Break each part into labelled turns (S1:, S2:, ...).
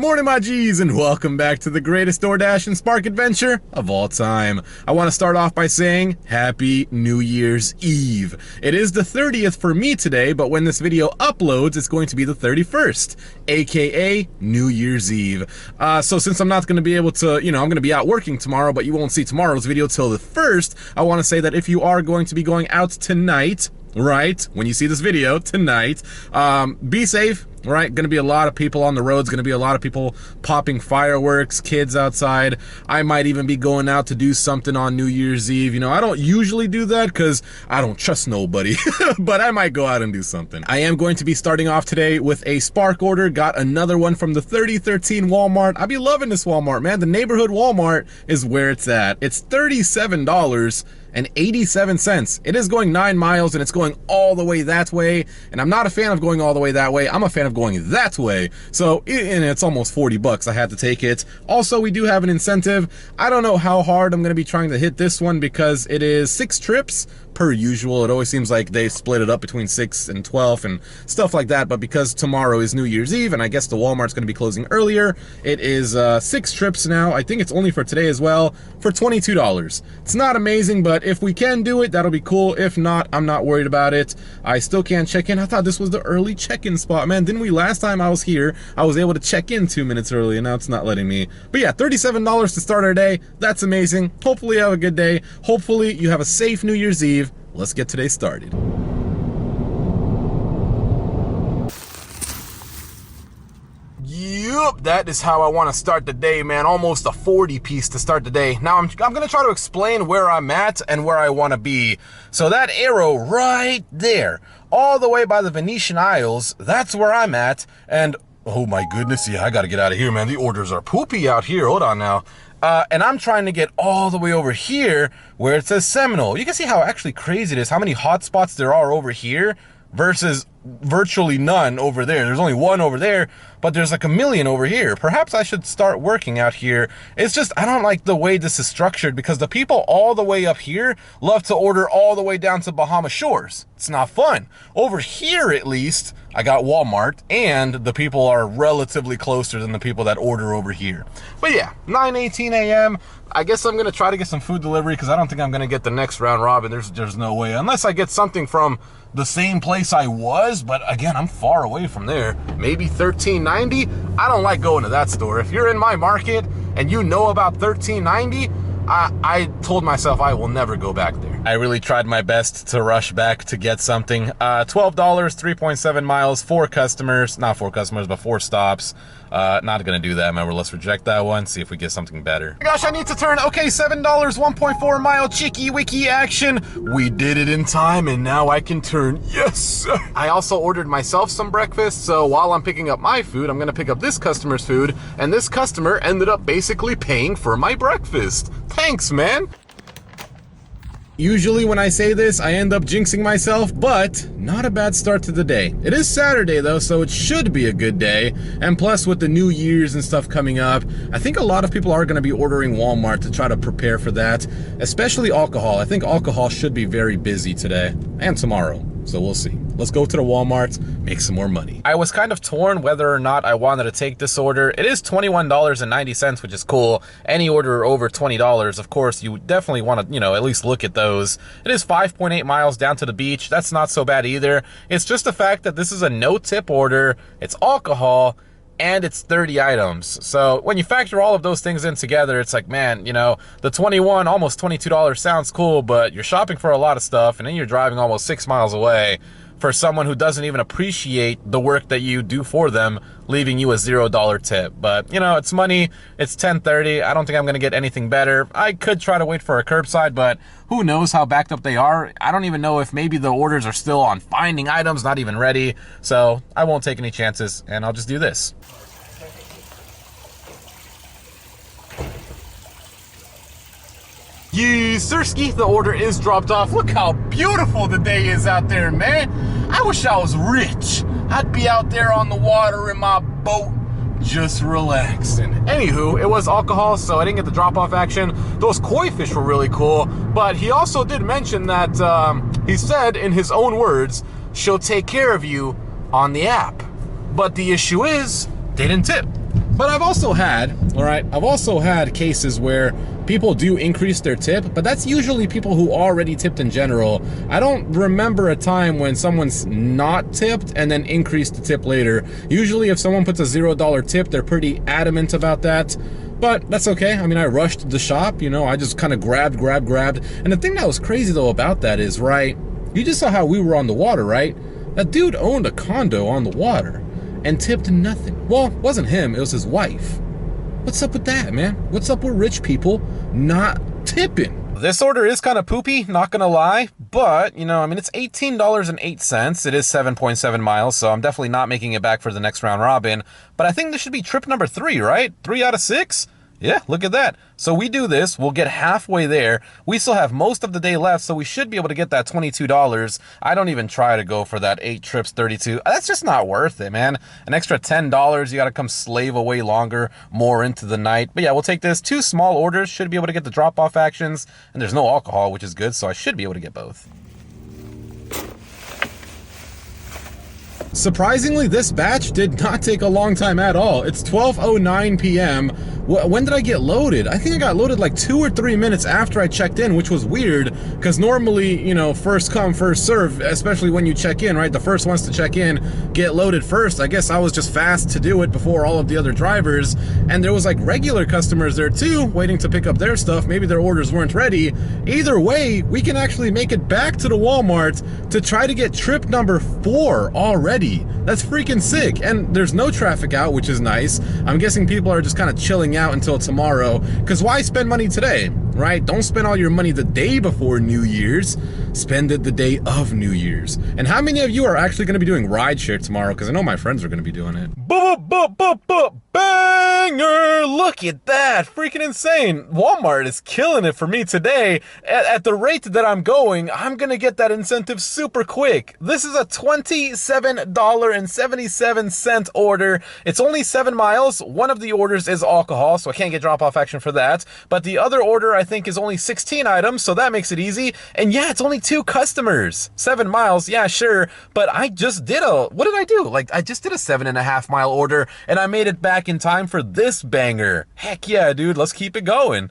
S1: morning, my G's, and welcome back to the greatest DoorDash and Spark adventure of all time. I want to start off by saying Happy New Year's Eve. It is the 30th for me today, but when this video uploads, it's going to be the 31st, aka New Year's Eve. So since I'm not going to be able to, I'm going to be out working tomorrow, but you won't see tomorrow's video till the 1st, I want to say that if you are going to be going out tonight, right, when you see this video tonight, be safe. Right, gonna be a lot of people on the roads, gonna be a lot of people popping fireworks, kids outside. I might even be going out to do something on New Year's Eve. I don't usually do that because I don't trust nobody, but I might go out and do something. I am going to be starting off today with a Spark order. Got another one from the 3013 Walmart. I be loving this Walmart, man. The neighborhood Walmart is where it's at. It's $37.87. It is going 9 miles and it's going all the way that way. And I'm not a fan of going all the way that way. I'm a fan of going that way. So, and it's almost 40 bucks. I had to take it. Also, we do have an incentive. I don't know how hard I'm going to be trying to hit this one because it is 6 trips per usual. It always seems like they split it up between 6 and 12 and stuff like that. But because tomorrow is New Year's Eve and I guess the Walmart's going to be closing earlier, it is 6 trips now. I think it's only for today as well for $22. It's not amazing, but if we can do it, that'll be cool. If not, I'm not worried about it. I still can't check in. I thought this was the early check-in spot. Man, didn't we last time I was here, I was able to check in 2 minutes early and now it's not letting me. But yeah, $37 to start our day. That's amazing. Hopefully you have a good day. Hopefully you have a safe New Year's Eve. Let's get today started. Yup, that is how I want to start the day, man. Almost a 40 piece to start the day. Now I'm going to try to explain where I'm at and where I want to be. So that arrow right there, all the way by the Venetian aisles, that's where I'm at. And oh my goodness, yeah, I got to get out of here, man. The orders are poopy out here. Hold on now. And I'm trying to get all the way over here where it says Seminole. You can see how actually crazy it is, how many hotspots there are over here versus virtually none over there. There's only one over there, but there's like a million over here. Perhaps I should start working out here. It's just, I don't like the way this is structured because the people all the way up here love to order all the way down to Bahama Shores. It's not fun. Over here, at least, I got Walmart, and the people are relatively closer than the people that order over here. But yeah, 9:18 a.m. I guess I'm gonna try to get some food delivery because I don't think I'm gonna get the next round robin. There's no way, unless I get something from the same place I was, but again, I'm far away from there. Maybe 1390. I don't like going to that store. If you're in my market and you know about 1390, I told myself I will never go back there. I really tried my best to rush back to get something. $12, 3.7 miles, 4 customers, not 4 customers, but 4 stops. Not gonna do that, remember, let's reject that one, see if we get something better. Gosh, I need to turn, okay, $7, 1.4 mile chicky wiki action. We did it in time and now I can turn, yes sir. I also ordered myself some breakfast, so while I'm picking up my food, I'm gonna pick up this customer's food, and this customer ended up basically paying for my breakfast. Thanks, man. Usually when I say this, I end up jinxing myself, but not a bad start to the day. It is Saturday though, so it should be a good day. And plus with the New Year's and stuff coming up, I think a lot of people are gonna be ordering Walmart to try to prepare for that, especially alcohol. I think alcohol should be very busy today and tomorrow. So we'll see. Let's go to the Walmart, make some more money. I was kind of torn whether or not I wanted to take this order. It is $21.90, which is cool. Any order over $20, of course, you definitely want to, at least look at those. It is 5.8 miles down to the beach. That's not so bad either. It's just the fact that this is a no-tip order. It's alcohol, and it's 30 items. So when you factor all of those things in together, it's like, man, the 21, almost $22 sounds cool, but you're shopping for a lot of stuff and then you're driving almost 6 miles away for someone who doesn't even appreciate the work that you do for them, leaving you a $0 tip. But, it's money, it's 10:30, I don't think I'm gonna get anything better. I could try to wait for a curbside, but who knows how backed up they are. I don't even know if maybe the orders are still on finding items, not even ready. So I won't take any chances and I'll just do this. Yes, Sirski, the order is dropped off. Look how beautiful the day is out there, man. I wish I was rich. I'd be out there on the water in my boat, just relaxing. Anywho, it was alcohol, so I didn't get the drop-off action. Those koi fish were really cool, but he also did mention that, he said in his own words, she'll take care of you on the app. But the issue is, they didn't tip. But I've also had, all right, I've also had cases where people do increase their tip, but that's usually people who already tipped in general. I don't remember a time when someone's not tipped and then increased the tip later. Usually if someone puts a $0 tip, they're pretty adamant about that. But that's okay. I mean, I rushed the shop, you know, I just kind of grabbed. And the thing that was crazy though about that is, right, you just saw how we were on the water, right? That dude owned a condo on the water and tipped nothing. Well, it wasn't him, it was his wife. What's up with that, man? What's up with rich people not tipping? This order is kind of poopy, not gonna lie, but, you know, I mean, it's $18.08. It is 7.7 miles, so I'm definitely not making it back for the next round robin, but I think this should be trip number 3, right? 3 out of 6? Yeah, look at that. So we do this, we'll get halfway there. We still have most of the day left, so we should be able to get that $22. I don't even try to go for that 8 trips, 32. That's just not worth it, man. An extra $10, you gotta come slave away longer, more into the night. But yeah, we'll take this. 2 small orders, should be able to get the drop-off actions, and there's no alcohol, which is good, so I should be able to get both. Surprisingly, this batch did not take a long time at all. It's 12:09 p.m. When did I get loaded? I think I got loaded like 2 or 3 minutes after I checked in, which was weird, because normally, you know, first come, first serve, especially when you check in, right? The first ones to check in get loaded first. I guess I was just fast to do it before all of the other drivers, and there was like regular customers there too, waiting to pick up their stuff. Maybe their orders weren't ready. Either way, we can actually make it back to the Walmart to try to get trip number 4 already. That's freaking sick, and there's no traffic out, which is nice. I'm guessing people are just kind of chilling out until tomorrow, because why spend money today, right? Don't spend all your money the day before New Year's. Spend it the day of New Year's. And how many of you are actually going to be doing rideshare tomorrow? Because I know my friends are going to be doing it. Banger! Look at that! Freaking insane! Walmart is killing it for me today. At the rate that I'm going, I'm gonna get that incentive super quick. This is a $27.77 order. It's only 7 miles. One of the orders is alcohol, so I can't get drop-off action for that. But the other order, I think, is only 16 items, so that makes it easy. And yeah, it's only 2 customers. 7 miles, yeah, sure. But I just did what did I do? Like, I just did a 7.5 mile order, and I made it back in time for this banger. Heck yeah, dude, let's keep it going.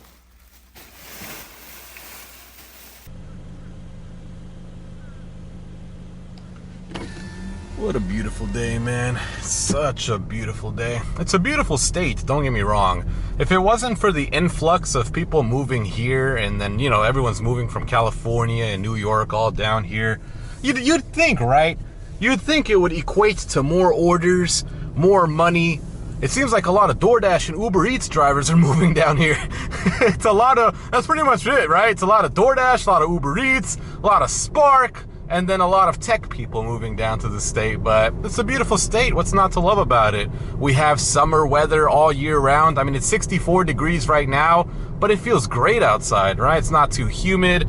S1: What a beautiful day, man. Such a beautiful day. It's a beautiful state, don't get me wrong. If it wasn't for the influx of people moving here, and then, you know, everyone's moving from California and New York all down here, you'd think, right? You'd think it would equate to more orders, more money. It seems like a lot of DoorDash and Uber Eats drivers are moving down here. It's a lot of, that's pretty much it, right? It's a lot of DoorDash, a lot of Uber Eats, a lot of Spark, and then a lot of tech people moving down to the state. But it's a beautiful state. What's not to love about it? We have summer weather all year round. I mean, it's 64 degrees right now, but it feels great outside, right? It's not too humid.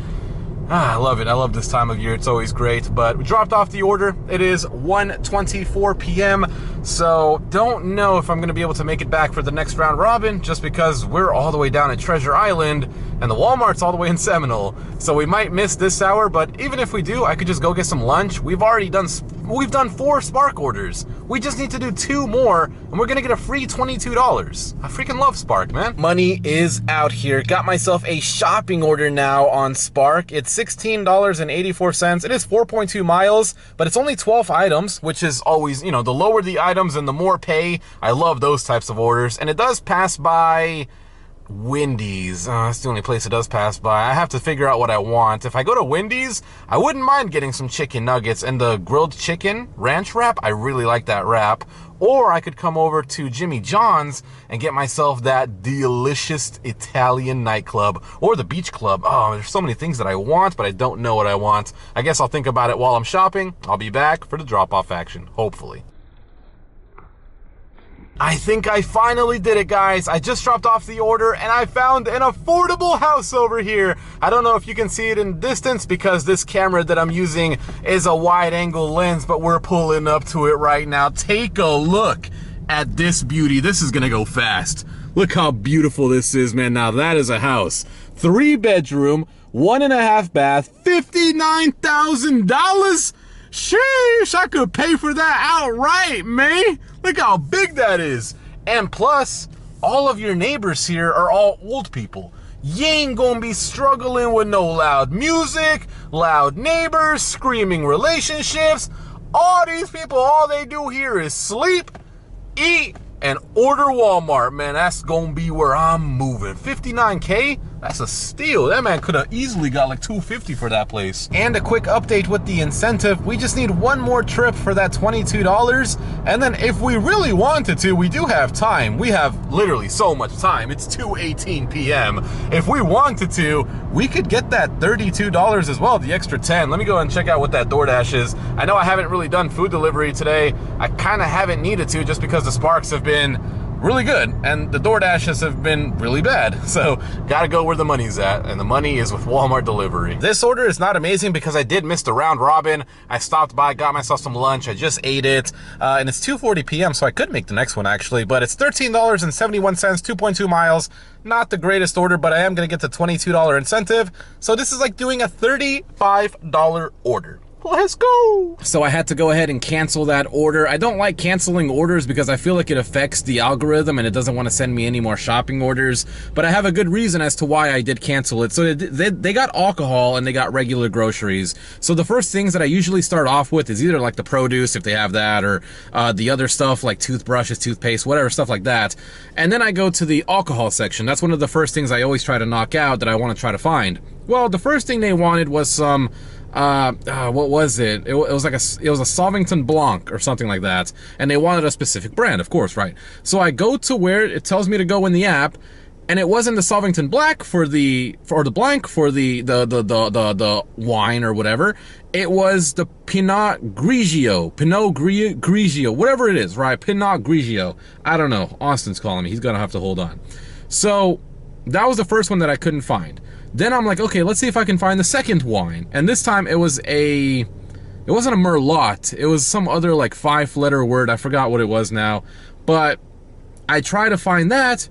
S1: I love it. I love this time of year. It's always great. But we dropped off the order. It is 1:24 p.m. So don't know if I'm going to be able to make it back for the next round robin, just because we're all the way down at Treasure Island and the Walmart's all the way in Seminole. So we might miss this hour, but even if we do, I could just go get some lunch. We've done 4 Spark orders. We just need to do 2 more, and we're gonna get a free $22. I freaking love Spark, man. Money is out here. Got myself a shopping order now on Spark. It's $16.84. It is 4.2 miles, but it's only 12 items, which is always, you know, the lower the items and the more pay. I love those types of orders. And it does pass by Wendy's. That's the only place it does pass by. I have to figure out what I want. If I go to Wendy's, I wouldn't mind getting some chicken nuggets and the grilled chicken ranch wrap. I really like that wrap. Or I could come over to Jimmy John's and get myself that delicious Italian nightclub or the beach club. Oh, there's so many things that I want, but I don't know what I want. I guess I'll think about it while I'm shopping. I'll be back for the drop-off action, hopefully. I think I finally did it, guys. I just dropped off the order and I found an affordable house over here. I don't know if you can see it in distance because this camera that I'm using is a wide angle lens, but we're pulling up to it right now. Take a look at this beauty. This is gonna go fast. Look how beautiful this is, man. Now that is a house. 3 bedroom, 1.5 bath, $59,000. Sheesh, I could pay for that outright, man. Look how big that is. And plus, all of your neighbors here are all old people. You ain't gonna be struggling with no loud music, loud neighbors, screaming relationships. All these people, all they do here is sleep, eat, and order Walmart, man. That's gonna be where I'm moving. $59K? That's a steal. That man could have easily got like $250 for that place. And a quick update with the incentive. We just need one more trip for that $22. And then if we really wanted to, we do have time. We have literally so much time. It's 2:18 p.m. If we wanted to, we could get that $32 as well, the extra 10. Let me go and check out what that DoorDash is. I know I haven't really done food delivery today. I kind of haven't needed to just because the Sparks have been really good and the DoorDashes have been really bad. So gotta go where the money's at, and the money is with Walmart delivery. This order is not amazing because I did miss the round robin. I stopped by, got myself some lunch, I just ate it, and it's 2:40 p.m. so I could make the next one actually, but it's $13.71, 2.2 miles. Not the greatest order, but I am gonna get the $22 incentive. So this is like doing a $35 order. Let's go. So I had to go ahead and cancel that order. I don't like canceling orders because I feel like it affects the algorithm and it doesn't want to send me any more shopping orders. But I have a good reason as to why I did cancel it. So they got alcohol and they got regular groceries. So the first things that I usually start off with is either like the produce, if they have that, or the other stuff like toothbrushes, toothpaste, whatever, stuff like that. And then I go to the alcohol section. That's one of the first things I always try to knock out that I want to try to find. Well, the first thing they wanted was some what was it? It was a Sauvignon Blanc or something like that, and they wanted a specific brand, of course, right? So I go to where it tells me to go in the app, and it wasn't the Sauvignon Blanc for the wine or whatever. It was the Pinot Grigio, whatever it is, right? Pinot Grigio. I don't know. Austin's calling me. He's gonna have to hold on. So that was the first one that I couldn't find. Then I'm like, okay, let's see if I can find the second wine. And this time it wasn't a Merlot. It was some other like 5-letter word. I forgot what it was now. But I try to find that,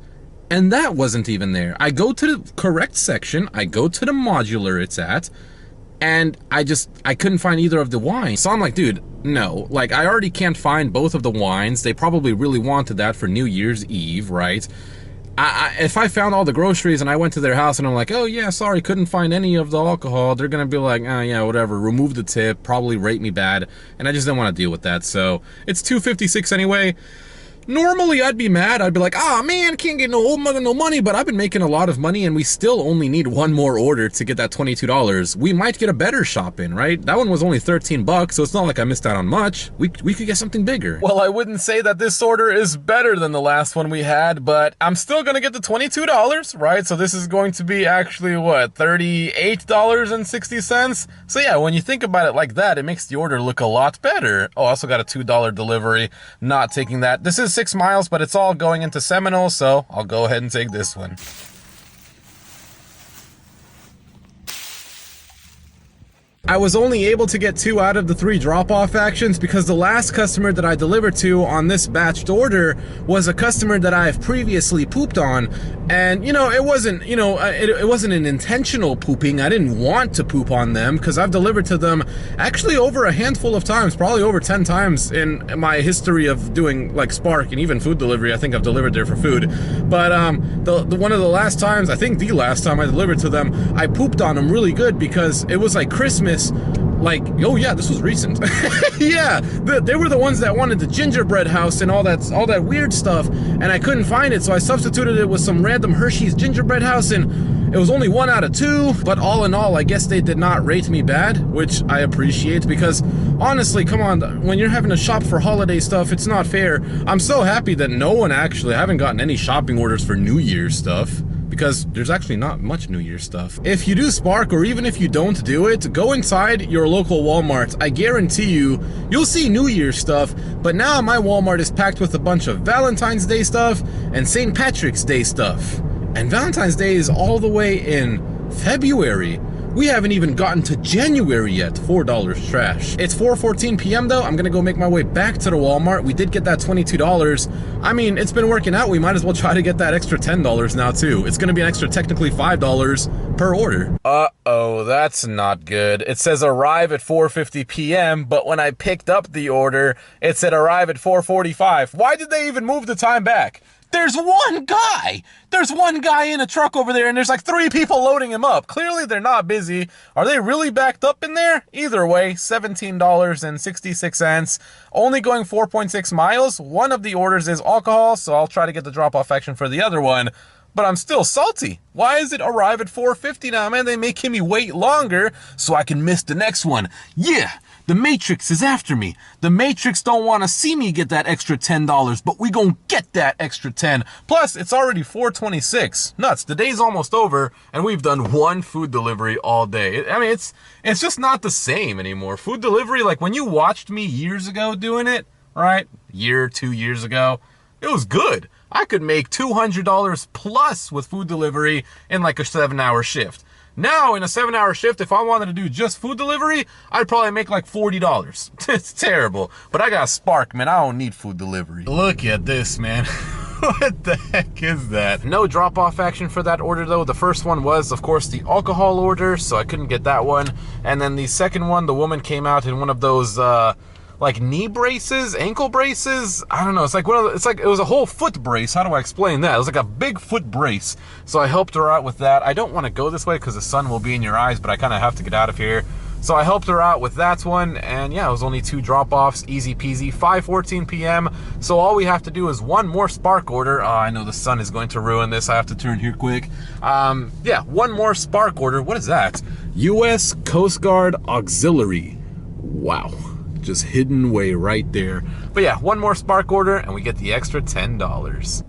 S1: and that wasn't even there. I go to the correct section. I go to the modular it's at, and I couldn't find either of the wines. So I'm like, dude, no. Like, I already can't find both of the wines. They probably really wanted that for New Year's Eve, right? If I found all the groceries and I went to their house and I'm like, oh yeah, sorry, couldn't find any of the alcohol, they're gonna be like, oh yeah, whatever, remove the tip, probably rate me bad, and I just didn't want to deal with that. So it's $2.56 anyway. Normally I'd be mad. I'd be like, ah, man, can't get no money, but I've been making a lot of money and we still only need one more order to get that $22. We might get a better shop in, right? That one was only $13, so it's not like I missed out on much. We could get something bigger. Well, I wouldn't say that this order is better than the last one we had, but I'm still gonna get the $22, right? So this is going to be actually, what, $38.60? So yeah, when you think about it like that, it makes the order look a lot better. Oh, I also got a $2 delivery, not taking that. This is 6 miles, but it's all going into Seminole, so I'll go ahead and take this one. I was only able to get 2 out of the 3 drop-off actions because the last customer that I delivered to on this batched order was a customer that I've previously pooped on. And, you know, it wasn't, it wasn't an intentional pooping. I didn't want to poop on them because I've delivered to them actually over a handful of times, probably over 10 times in my history of doing like Spark and even food delivery. I think I've delivered there for food. But one of the last times, I think the last time I delivered to them, I pooped on them really good because it was like Christmas. Like, oh yeah, this was recent. Yeah, they were the ones that wanted the gingerbread house and all that weird stuff, and I couldn't find it, so I substituted it with some random Hershey's gingerbread house, and it was only 1 out of 2, but all in all, I guess they did not rate me bad, which I appreciate, because honestly, come on, when you're having to shop for holiday stuff, it's not fair. I'm so happy that I haven't gotten any shopping orders for New Year's stuff, because there's actually not much New Year's stuff. If you do Spark, or even if you don't do it, go inside your local Walmart. I guarantee you'll see New Year's stuff, but now my Walmart is packed with a bunch of Valentine's Day stuff and St. Patrick's Day stuff. And Valentine's Day is all the way in February. We haven't even gotten to January yet. $4 trash. It's 4:14 p.m. though. I'm gonna go make my way back to the Walmart. We did get that $22. I mean, it's been working out. We might as well try to get that extra $10 now too. It's gonna be an extra technically $5 per order. Uh-oh, that's not good. It says arrive at 4:50 p.m., but when I picked up the order, it said arrive at 4:45. Why did they even move the time back? There's one guy! There's one guy in a truck over there, and there's like 3 people loading him up. Clearly they're not busy. Are they really backed up in there? Either way, $17.66. Only going 4.6 miles. One of the orders is alcohol, so I'll try to get the drop-off action for the other one. But I'm still salty. Why is it arrive at 4:50 now, man? They making me wait longer so I can miss the next one. Yeah, the Matrix is after me. The Matrix don't want to see me get that extra $10, but we gonna get that extra 10. Plus, it's already 4:26. Nuts, the day's almost over, and we've done one food delivery all day. I mean, it's just not the same anymore. Food delivery, like when you watched me years ago doing it, right? A year, 2 years ago, it was good. I could make $200 plus with food delivery in like a 7-hour shift. Now, in a 7-hour shift, if I wanted to do just food delivery, I'd probably make like $40. It's terrible. But I got Spark, man. I don't need food delivery. Look at this, man. What the heck is that? No drop-off action for that order, though. The first one was, of course, the alcohol order, so I couldn't get that one. And then the second one, the woman came out in one of those, like knee braces, ankle braces. I don't know. It's like it was a whole foot brace. How do I explain that? It was like a big foot brace. So I helped her out with that. I don't want to go this way because the sun will be in your eyes, but I kind of have to get out of here. So I helped her out with that one, and yeah, it was only 2 drop-offs, easy peasy, 5:14 p.m. So all we have to do is one more Spark order. Oh, I know the sun is going to ruin this. I have to turn here quick. Yeah, one more Spark order. What is that? U.S. Coast Guard Auxiliary. Wow. Just hidden way right there. But yeah, one more Spark order and we get the extra $10.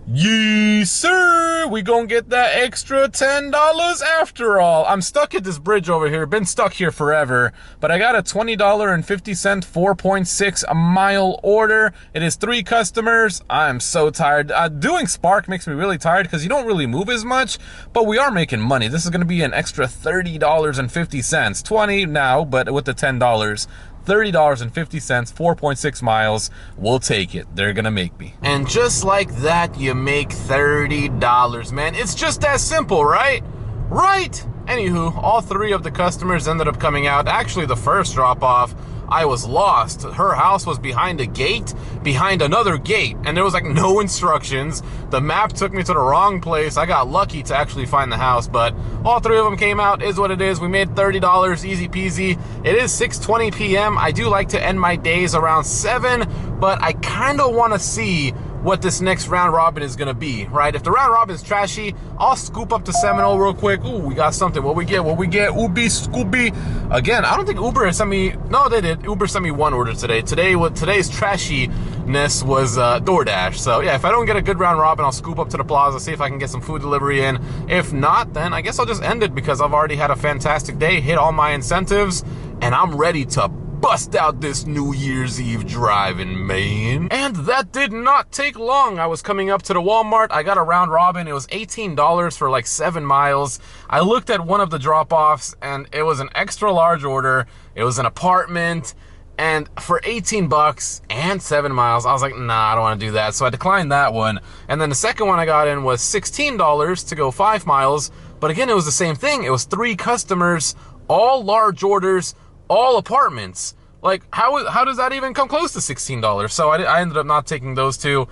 S1: Yes, sir. We gonna get that extra $10 after all. I'm stuck at this bridge over here. Been stuck here forever. But I got a $20.50 4.6 mile order. It is 3 customers. I'm so tired. Doing Spark makes me really tired because you don't really move as much. But we are making money. This is gonna be an extra $30.50. 20 now, but with the $10. $30.50, 4.6 miles. We'll take it. They're gonna make me. And just like that, you make $30, man. It's just that simple, right? Right? Anywho, all 3 of the customers ended up coming out. Actually, the first drop-off, I was lost. Her house was behind a gate, behind another gate, and there was like no instructions. The map took me to the wrong place. I got lucky to actually find the house, but all 3 of them came out. Is what it is. We made $30, easy peasy. It is 6:20 p.m. I do like to end my days around 7, but I kind of want to see what this next round robin is gonna be, right? If the round robin is trashy, I'll scoop up to Seminole real quick. Ooh, we got something. What we get? Ubi Scooby. Again, I don't think Uber has sent me. No, they did. Uber sent me one order today. Today's trashiness was DoorDash. So yeah, if I don't get a good round robin, I'll scoop up to the plaza, see if I can get some food delivery in. If not, then I guess I'll just end it because I've already had a fantastic day, hit all my incentives, and I'm ready to bust out this New Year's Eve driving, man. And that did not take long. I was coming up to the Walmart. I got a round robin. It was $18 for like 7 miles. I looked at one of the drop-offs and it was an extra large order. It was an apartment, and for 18 bucks and 7 miles, I was like, nah, I don't want to do that. So I declined that one. And then the second one I got in was $16 to go 5 miles. But again, it was the same thing. It was 3 customers, all large orders, all apartments. Like, how does that even come close to $16? So I ended up not taking those 2.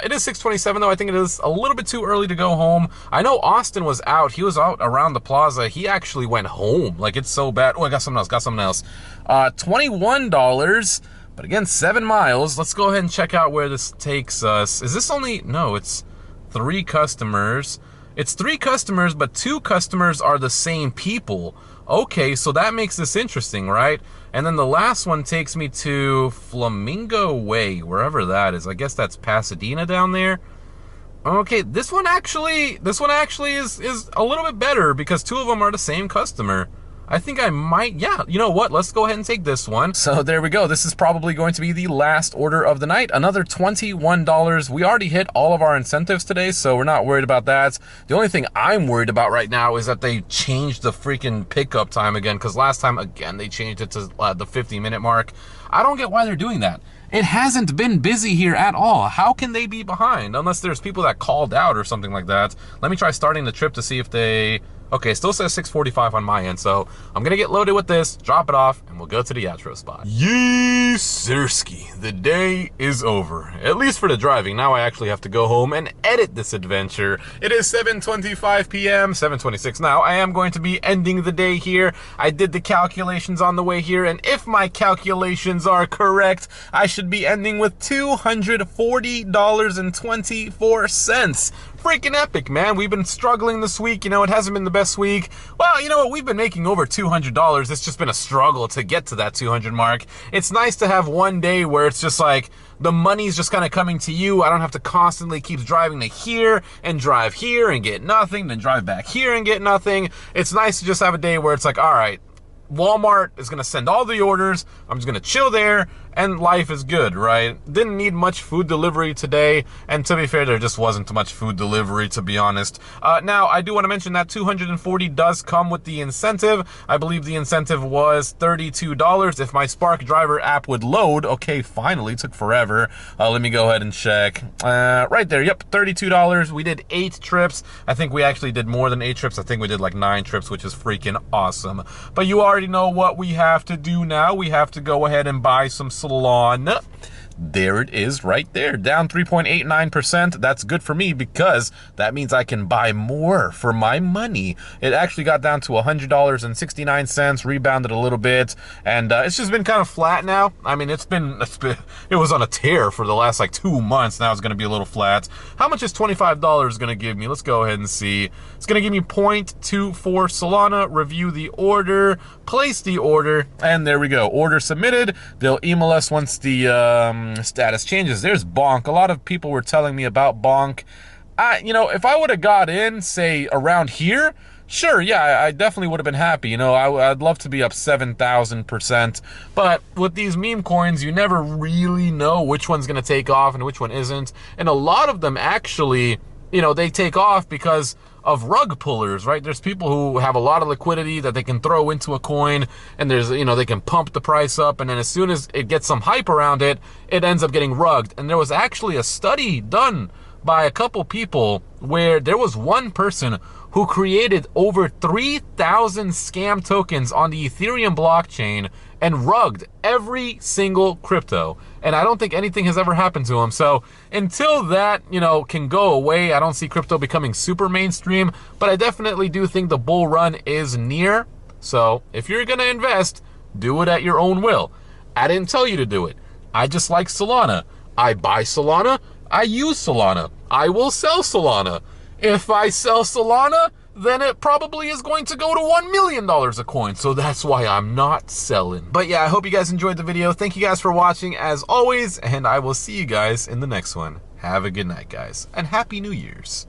S1: It is 6:27 though. I think it is a little bit too early to go home. I know Austin was out. He was out around the plaza. He actually went home. Like, it's so bad. Oh, I got something else. $21. But again, 7 miles. Let's go ahead and check out where this takes us. Is this only... No, it's 3 customers. It's 3 customers, but 2 customers are the same people. Okay, so that makes this interesting, right? And then the last one takes me to Flamingo Way, wherever that is. I guess that's Pasadena down there. Okay, this one actually is a little bit better because 2 of them are the same customer. I think I might, yeah, you know what? Let's go ahead and take this one. So there we go. This is probably going to be the last order of the night. Another $21. We already hit all of our incentives today, so we're not worried about that. The only thing I'm worried about right now is that they changed the freaking pickup time again, because last time, again, they changed it to the 50-minute mark. I don't get why they're doing that. It hasn't been busy here at all. How can they be behind? Unless there's people that called out or something like that. Let me try starting the trip to see if they... Okay, still says 6:45 on my end, so I'm gonna get loaded with this, drop it off, and we'll go to the outro spot. Yes, sirski, the day is over. At least for the driving. Now I actually have to go home and edit this adventure. It is 7:25 p.m., 7:26 now. I am going to be ending the day here. I did the calculations on the way here, and if my calculations are correct, I should be ending with $240.24. Freaking epic, man. We've been struggling this week. You know, it hasn't been the best week. Well, you know what? We've been making over $200. It's just been a struggle to get to that 200 mark. It's nice to have one day where it's just like the money's just kind of coming to you. I don't have to constantly keep driving to here and drive here and get nothing, then drive back here and get nothing. It's nice to just have a day where it's like, all right, Walmart is going to send all the orders. I'm just going to chill there, and life is good, right? Didn't need much food delivery today, and to be fair, there just wasn't much food delivery, to be honest. Now, I do want to mention that $240 does come with the incentive. I believe the incentive was $32. If my Spark driver app would load, okay, finally, took forever. Let me go ahead and check. Right there, yep, $32. We did 8 trips. I think we actually did more than 8 trips. I think we did like 9 trips, which is freaking awesome. But you already know what we have to do now. We have to go ahead and buy some Solana. There it is right there, down 3.89%. That's good for me because that means I can buy more for my money. It actually got down to $100.69, rebounded a little bit, and it's just been kind of flat now. I mean, it was on a tear for the last like 2 months. Now it's going to be a little flat. How much is $25 going to give me? Let's go ahead and see. It's going to give me 0.24 Solana. Review the order, place the order, and there we go. Order submitted. They'll email us once the status changes. There's Bonk. A lot of people were telling me about Bonk. You know, if I would have got in, say, around here, sure, yeah, I definitely would have been happy. You know, I'd love to be up 7,000%. But with these meme coins, you never really know which one's going to take off and which one isn't. And a lot of them actually, you know, they take off because of rug pullers, right? There's people who have a lot of liquidity that they can throw into a coin, and there's, you know, they can pump the price up, and then as soon as it gets some hype around it, it ends up getting rugged. And there was actually a study done by a couple people where there was one person who created over 3,000 scam tokens on the Ethereum blockchain and rugged every single crypto. And I don't think anything has ever happened to him. So until that, you know, can go away, I don't see crypto becoming super mainstream, but I definitely do think the bull run is near. So if you're gonna invest, do it at your own will. I didn't tell you to do it. I just like Solana. I buy Solana, I use Solana. I will sell Solana. If I sell Solana, then it probably is going to go to $1 million a coin. So that's why I'm not selling. But yeah, I hope you guys enjoyed the video. Thank you guys for watching as always, and I will see you guys in the next one. Have a good night, guys, and Happy New Year's.